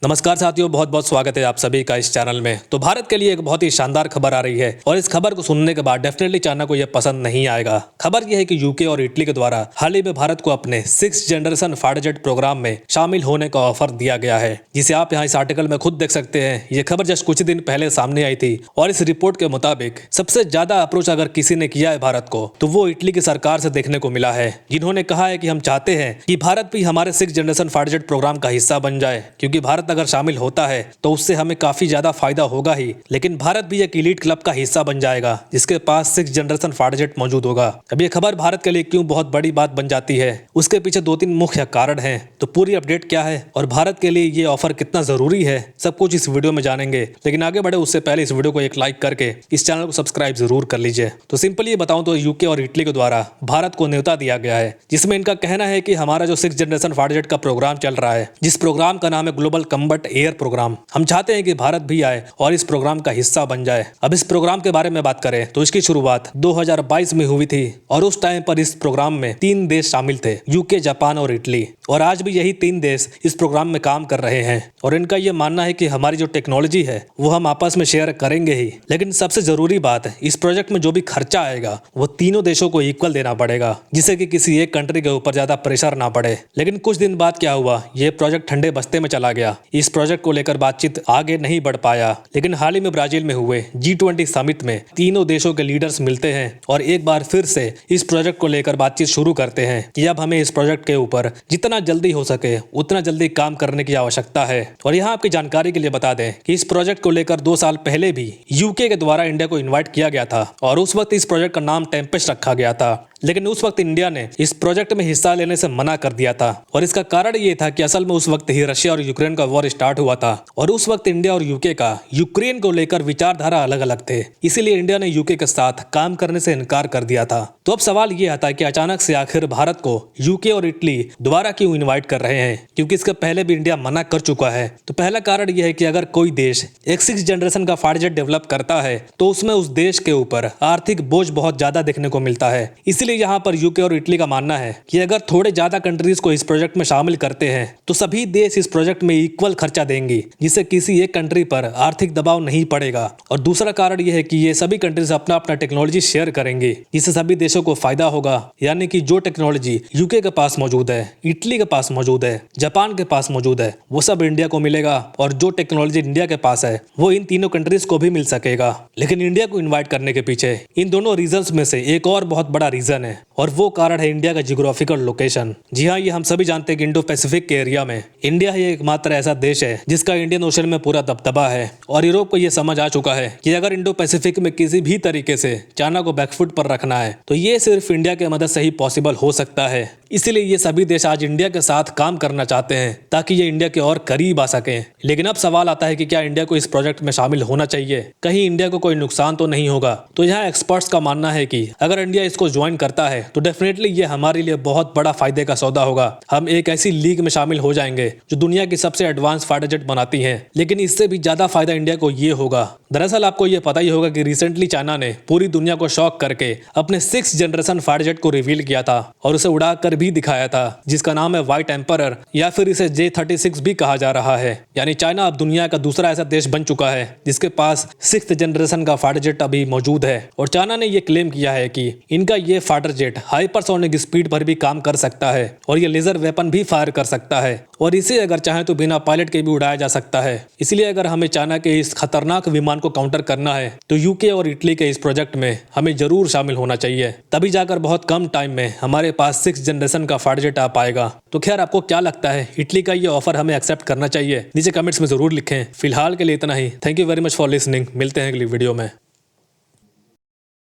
नमस्कार साथियों, बहुत बहुत स्वागत है आप सभी का इस चैनल में। तो भारत के लिए एक बहुत ही शानदार खबर आ रही है और इस खबर को सुनने के बाद डेफिनेटली चाइना को यह पसंद नहीं आएगा। खबर यह है कि यूके और इटली के द्वारा हाल ही में भारत को अपने 6th generation fighter jet programme में शामिल होने का ऑफर दिया गया है, जिसे आप यहाँ इस आर्टिकल में खुद देख सकते हैं। ये खबर जस्ट कुछ दिन पहले सामने आई थी और इस रिपोर्ट के मुताबिक सबसे ज्यादा अप्रोच अगर किसी ने किया है भारत को तो वो इटली की सरकार से देखने को मिला है, जिन्होंने कहा है कि हम चाहते हैं कि भारत भी हमारे 6th generation fighter jet programme का हिस्सा बन जाए, क्योंकि भारत अगर शामिल होता है तो उससे हमें काफी ज्यादा फायदा होगा ही, लेकिन भारत भी एक एलीट क्लब का हिस्सा बन जाएगा जिसके पास 6th जनरेशन फाइटर जेट मौजूद होगा। अब ये खबर भारत के लिए क्यों बहुत बड़ी बात बन जाती है, उसके पीछे 2-3 मुख्य कारण हैं। तो पूरी अपडेट क्या है और भारत के लिए ये ऑफर कितना जरूरी है, सब कुछ इस वीडियो में जानेंगे। लेकिन आगे बढ़े उससे पहले इस वीडियो को एक लाइक करके इस चैनल को सब्सक्राइब जरूर कर लीजिए। तो सिंपल ये बताऊं तो यूके और इटली के द्वारा भारत को न्योता दिया गया है, जिसमें इनका कहना है कि हमारा जो 6th जनरेशन फाइटर जेट का प्रोग्राम चल रहा है, जिस प्रोग्राम का नाम है ग्लोबल कम्बैट एयर प्रोग्राम, हम चाहते हैं कि भारत भी आए और इस प्रोग्राम का हिस्सा बन जाए। अब इस प्रोग्राम के बारे में बात करें तो इसकी शुरुआत 2022 में हुई थी और उस टाइम पर इस प्रोग्राम में 3 देश शामिल थे, यूके, जापान और इटली। और आज भी यही 3 देश इस प्रोग्राम में काम कर रहे हैं और इनका यह मानना है कि हमारी जो टेक्नोलॉजी है वो हम आपस में शेयर करेंगे ही। लेकिन सबसे जरूरी बात है, इस प्रोजेक्ट में जो भी खर्चा आएगा वो तीनों देशों को इक्वल देना पड़ेगा, जिससे कि किसी एक कंट्री के ऊपर ज्यादा प्रेशर ना पड़े। लेकिन कुछ दिन बाद क्या हुआ, ये प्रोजेक्ट ठंडे बस्ते में चला गया। इस प्रोजेक्ट को लेकर बातचीत आगे नहीं बढ़ पाया। लेकिन हाल ही में ब्राजील में हुए G20 समिट में तीनों देशों के लीडर्स मिलते हैं और एक बार फिर से इस प्रोजेक्ट को लेकर बातचीत शुरू करते हैं कि अब हमें इस प्रोजेक्ट के ऊपर जितना जल्दी हो सके उतना जल्दी काम करने की आवश्यकता है। और यहाँ आपकी जानकारी के लिए बता दें कि इस प्रोजेक्ट को लेकर 2 साल पहले भी यूके के द्वारा इंडिया को इन्वाइट किया गया था और उस वक्त इस प्रोजेक्ट का नाम टेम्पेस्ट रखा गया था। लेकिन उस वक्त इंडिया ने इस प्रोजेक्ट में हिस्सा लेने से मना कर दिया था और इसका कारण ये था कि असल में उस वक्त ही रशिया और यूक्रेन का वॉर स्टार्ट हुआ था और उस वक्त इंडिया और यूके का यूक्रेन को लेकर विचारधारा अलग अलग थे, इसीलिए इंडिया ने यूके के साथ काम करने से इनकार कर दिया था। तो अब सवाल ये आता है कि अचानक से आखिर भारत को यूके और इटली दोबारा क्यों इन्वाइट कर रहे हैं, क्योंकि इसके पहले भी इंडिया मना कर चुका है। तो पहला कारण यह है कि अगर कोई देश एक 6th जनरेशन का फाइटर जेट डेवलप करता है तो उसमें उस देश के ऊपर आर्थिक बोझ बहुत ज्यादा देखने को मिलता है। इसलिए यहाँ पर यूके और इटली का मानना है कि अगर थोड़े ज्यादा कंट्रीज को इस प्रोजेक्ट में शामिल करते हैं तो सभी देश इस प्रोजेक्ट में इक्वल खर्चा देंगी, जिससे किसी एक कंट्री पर आर्थिक दबाव नहीं पड़ेगा। और दूसरा कारण यह है कि ये सभी कंट्रीज अपना अपना टेक्नोलॉजी शेयर करेंगे, जिससे सभी देशों को फायदा होगा। यानी कि जो टेक्नोलॉजी यूके के पास मौजूद है, इटली के पास मौजूद है, जापान के पास मौजूद है, वो सब इंडिया को मिलेगा और जो टेक्नोलॉजी इंडिया के पास है वो इन तीनों कंट्रीज को भी मिल सकेगा। लेकिन इंडिया को इन्वाइट करने के पीछे इन दोनों रीजंस में से एक और बहुत बड़ा रीजन है और वो कारण है इंडिया का जियोग्राफिकल लोकेशन। जी हाँ, ये हम सभी जानते हैं कि इंडो पैसिफिक के एरिया में इंडिया ही एकमात्र ऐसा देश है जिसका इंडियन ओशन में पूरा दबदबा है और यूरोप को ये समझ आ चुका है कि अगर इंडो पैसिफिक में किसी भी तरीके से चाइना को बैकफुट पर रखना है तो ये सिर्फ इंडिया की मदद से ही पॉसिबल हो सकता है। इसीलिए ये सभी देश आज इंडिया के साथ काम करना चाहते हैं ताकि ये इंडिया के और करीब आ सके। लेकिन अब सवाल आता है कि क्या इंडिया को इस प्रोजेक्ट में शामिल होना चाहिए, कहीं इंडिया को कोई नुकसान तो नहीं होगा। तो यहाँ एक्सपर्ट्स का मानना है कि अगर इंडिया इसको ज्वाइन करता है तो डेफिनेटली ये हमारे लिए बहुत बड़ा फायदे का सौदा होगा। हम एक ऐसी लीग में शामिल हो जाएंगे जो दुनिया की सबसे एडवांस फाइटर जेट बनाती है। लेकिन इससे भी ज्यादा फायदा इंडिया को ये होगा। दरअसल आपको ये पता ही होगा कि रिसेंटली चाइना ने पूरी दुनिया को शॉक करके अपने 6th जनरेशन फाइटर जेट को रिवील किया था और उसे उड़ाकर भी दिखाया था, जिसका नाम है व्हाइट एम्परर या फिर इसे J-36 भी कहा जा रहा है। यानी चाइना अब दुनिया का दूसरा ऐसा देश बन चुका है जिसके पास 6th जनरेशन का फाइटर जेट अभी मौजूद है। और चाइना ने यह क्लेम किया है कि इनका ये फाइटर जेट हाइपरसोनिक स्पीड पर भी काम कर सकता है और ये लेजर वेपन भी फायर कर सकता है और इसे अगर चाहे तो बिना पायलट के भी उड़ाया जा सकता है। इसलिए अगर हमें चाइना के इस खतरनाक विमान को काउंटर करना है तो यूके और इटली के इस प्रोजेक्ट में हमें जरूर शामिल होना चाहिए, तभी जाकर बहुत कम टाइम में हमारे पास 6th जनरेशन का फाइटर जेट आ पाएगा। तो खैर, आपको क्या लगता है, इटली का ये ऑफर हमें एक्सेप्ट करना चाहिए? नीचे कमेंट्स में जरूर लिखें। फिलहाल के लिए इतना ही। Thank you very much for listening. मिलते हैं अगली वीडियो में।